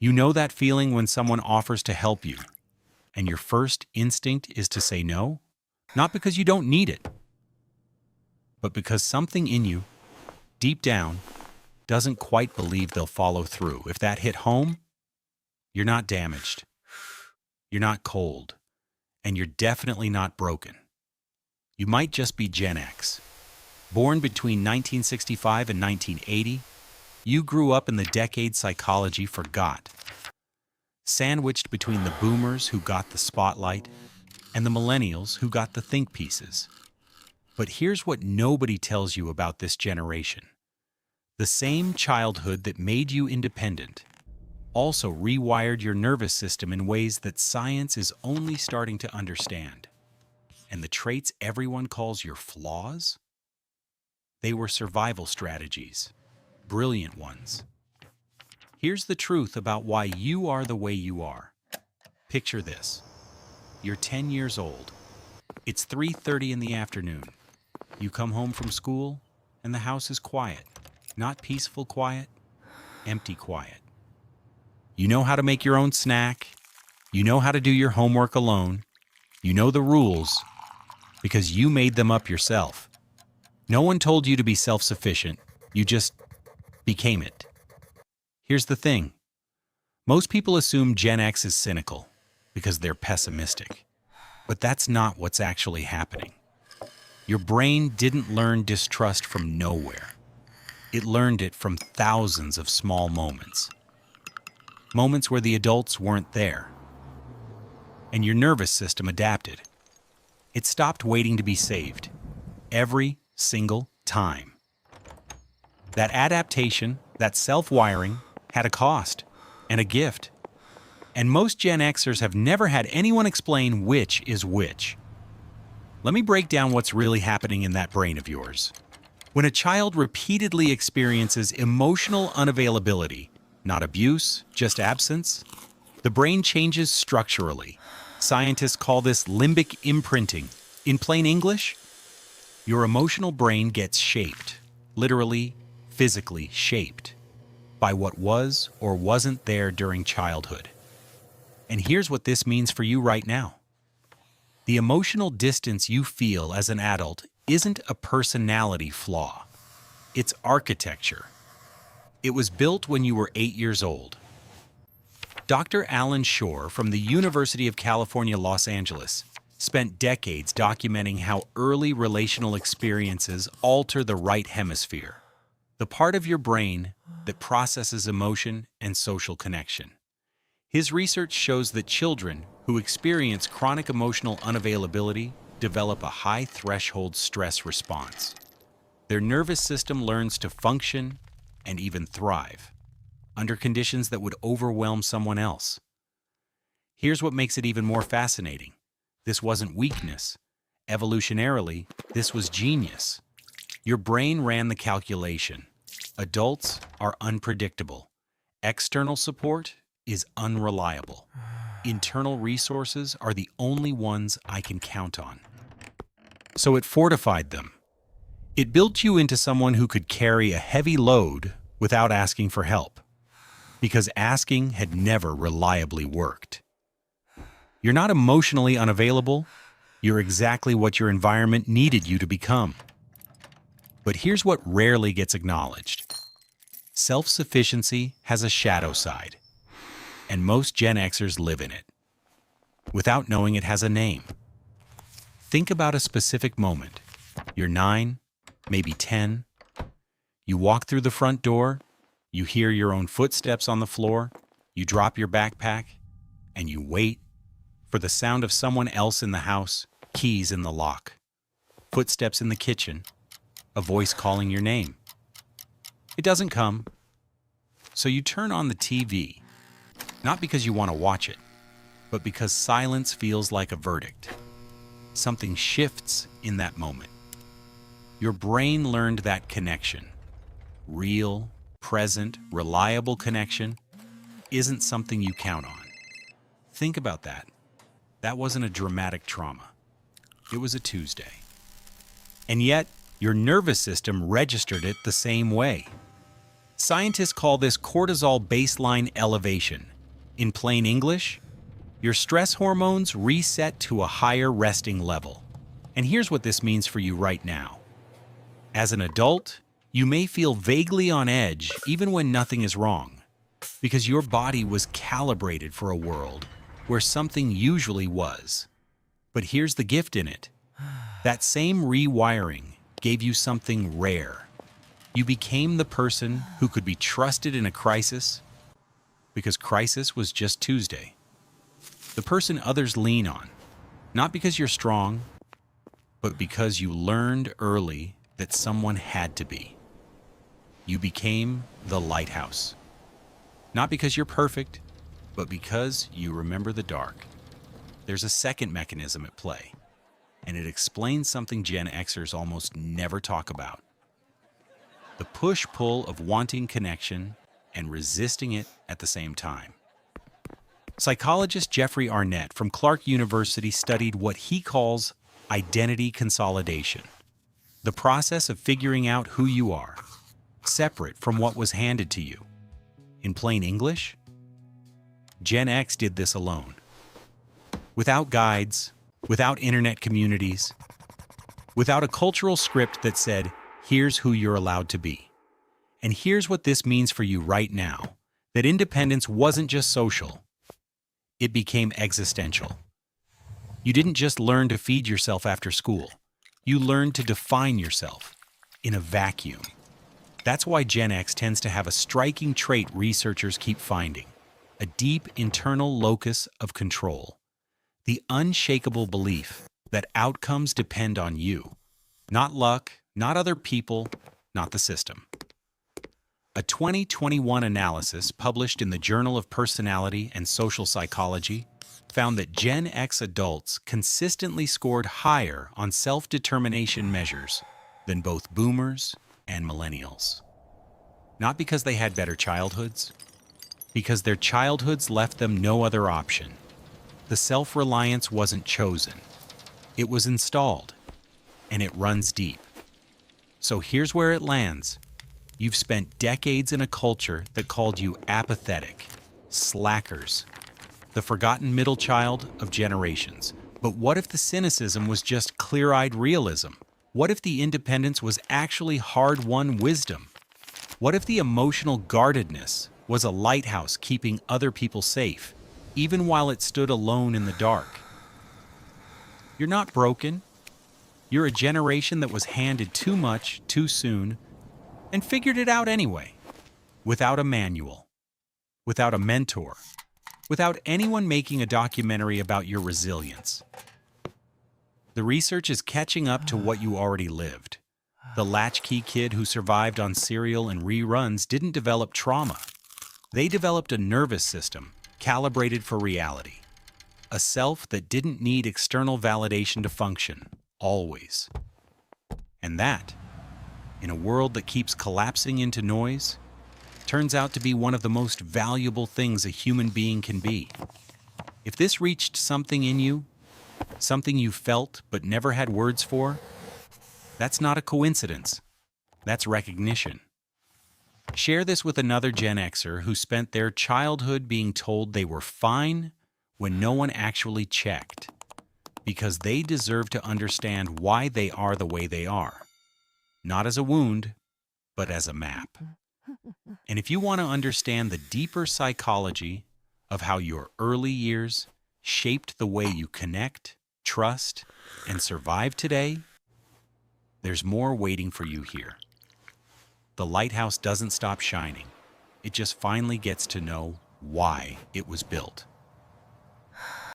You know that feeling when someone offers to help you, and your first instinct is to say no? Not because you don't need it, but because something in you, deep down, doesn't quite believe they'll follow through. If that hit home, you're not damaged, you're not cold, and you're definitely not broken. You might just be Gen X. Born between 1965 and 1980, you grew up in the decade psychology forgot. Sandwiched between the boomers who got the spotlight and the millennials who got the think pieces. But here's what nobody tells you about this generation. The same childhood that made you independent also rewired your nervous system in ways that science is only starting to understand. And the traits everyone calls your flaws? They were survival strategies, brilliant ones. Here's the truth about why you are the way you are. Picture this. You're 10 years old. It's 3:30 in the afternoon. You come home from school, and the house is quiet. Not peaceful quiet, empty quiet. You know how to make your own snack. You know how to do your homework alone. You know the rules because you made them up yourself. No one told you to be self-sufficient. You just became it. Here's the thing. Most people assume Gen X is cynical because they're pessimistic. But that's not what's actually happening. Your brain didn't learn distrust from nowhere. It learned it from thousands of small moments. Moments where the adults weren't there. And your nervous system adapted. It stopped waiting to be saved. Every single time. That adaptation, that self-wiring, had a cost and a gift. And most Gen Xers have never had anyone explain which is which. Let me break down what's really happening in that brain of yours. When a child repeatedly experiences emotional unavailability, not abuse, just absence, the brain changes structurally. Scientists call this limbic imprinting. In plain English, your emotional brain gets shaped, literally, physically shaped, by what was or wasn't there during childhood. And here's what this means for you right now. The emotional distance you feel as an adult isn't a personality flaw. It's architecture. It was built when you were 8 years old. Dr. Alan Shore from the University of California, Los Angeles, spent decades documenting how early relational experiences alter the right hemisphere, the part of your brain that processes emotion and social connection. His research shows that children who experience chronic emotional unavailability develop a high-threshold stress response. Their nervous system learns to function and even thrive under conditions that would overwhelm someone else. Here's what makes it even more fascinating. This wasn't weakness. Evolutionarily, this was genius. Your brain ran the calculation. Adults are unpredictable. External support is unreliable. Internal resources are the only ones I can count on. So it fortified them. It built you into someone who could carry a heavy load without asking for help, because asking had never reliably worked. You're not emotionally unavailable. You're exactly what your environment needed you to become. But here's what rarely gets acknowledged. Self-sufficiency has a shadow side, and most Gen Xers live in it, without knowing it has a name. Think about a specific moment. You're 9, maybe 10. You walk through the front door, you hear your own footsteps on the floor, you drop your backpack, and you wait for the sound of someone else in the house, keys in the lock, footsteps in the kitchen, a voice calling your name. It doesn't come, so you turn on the TV, not because you want to watch it, but because silence feels like a verdict. Something shifts in that moment. Your brain learned that connection. Real, present, reliable connection isn't something you count on. Think about that. That wasn't a dramatic trauma. It was a Tuesday. And yet, your nervous system registered it the same way. Scientists call this cortisol baseline elevation. In plain English, your stress hormones reset to a higher resting level. And here's what this means for you right now. As an adult, you may feel vaguely on edge even when nothing is wrong, because your body was calibrated for a world where something usually was. But here's the gift in it. That same rewiring gave you something rare. You became the person who could be trusted in a crisis, because crisis was just Tuesday. The person others lean on, not because you're strong, but because you learned early that someone had to be. You became the lighthouse. Not because you're perfect, but because you remember the dark. There's a second mechanism at play, and it explains something Gen Xers almost never talk about. The push-pull of wanting connection and resisting it at the same time. Psychologist Jeffrey Arnett from Clark University studied what he calls identity consolidation, the process of figuring out who you are, separate from what was handed to you. In plain English, Gen X did this alone. Without guides, without internet communities, without a cultural script that said, here's who you're allowed to be. And here's what this means for you right now, that independence wasn't just social, it became existential. You didn't just learn to feed yourself after school. You learned to define yourself in a vacuum. That's why Gen X tends to have a striking trait researchers keep finding, a deep internal locus of control, the unshakable belief that outcomes depend on you, not luck, not other people, not the system. A 2021 analysis published in the Journal of Personality and Social Psychology found that Gen X adults consistently scored higher on self-determination measures than both boomers and millennials. Not because they had better childhoods, because their childhoods left them no other option. The self-reliance wasn't chosen. It was installed, and it runs deep. So here's where it lands. You've spent decades in a culture that called you apathetic, slackers, the forgotten middle child of generations. But what if the cynicism was just clear-eyed realism? What if the independence was actually hard-won wisdom? What if the emotional guardedness was a lighthouse keeping other people safe, even while it stood alone in the dark? You're not broken. You're a generation that was handed too much too soon and figured it out anyway, without a manual, without a mentor, without anyone making a documentary about your resilience. The research is catching up to what you already lived. The latchkey kid who survived on cereal and reruns didn't develop trauma. They developed a nervous system calibrated for reality, a self that didn't need external validation to function, always. And that, in a world that keeps collapsing into noise, turns out to be one of the most valuable things a human being can be. If this reached something in you, something you felt but never had words for, that's not a coincidence. That's recognition. Share this with another Gen Xer who spent their childhood being told they were fine when no one actually checked, because they deserve to understand why they are the way they are, not as a wound, but as a map. And if you want to understand the deeper psychology of how your early years shaped the way you connect, trust, and survive today, there's more waiting for you here. The lighthouse doesn't stop shining. It just finally gets to know why it was built.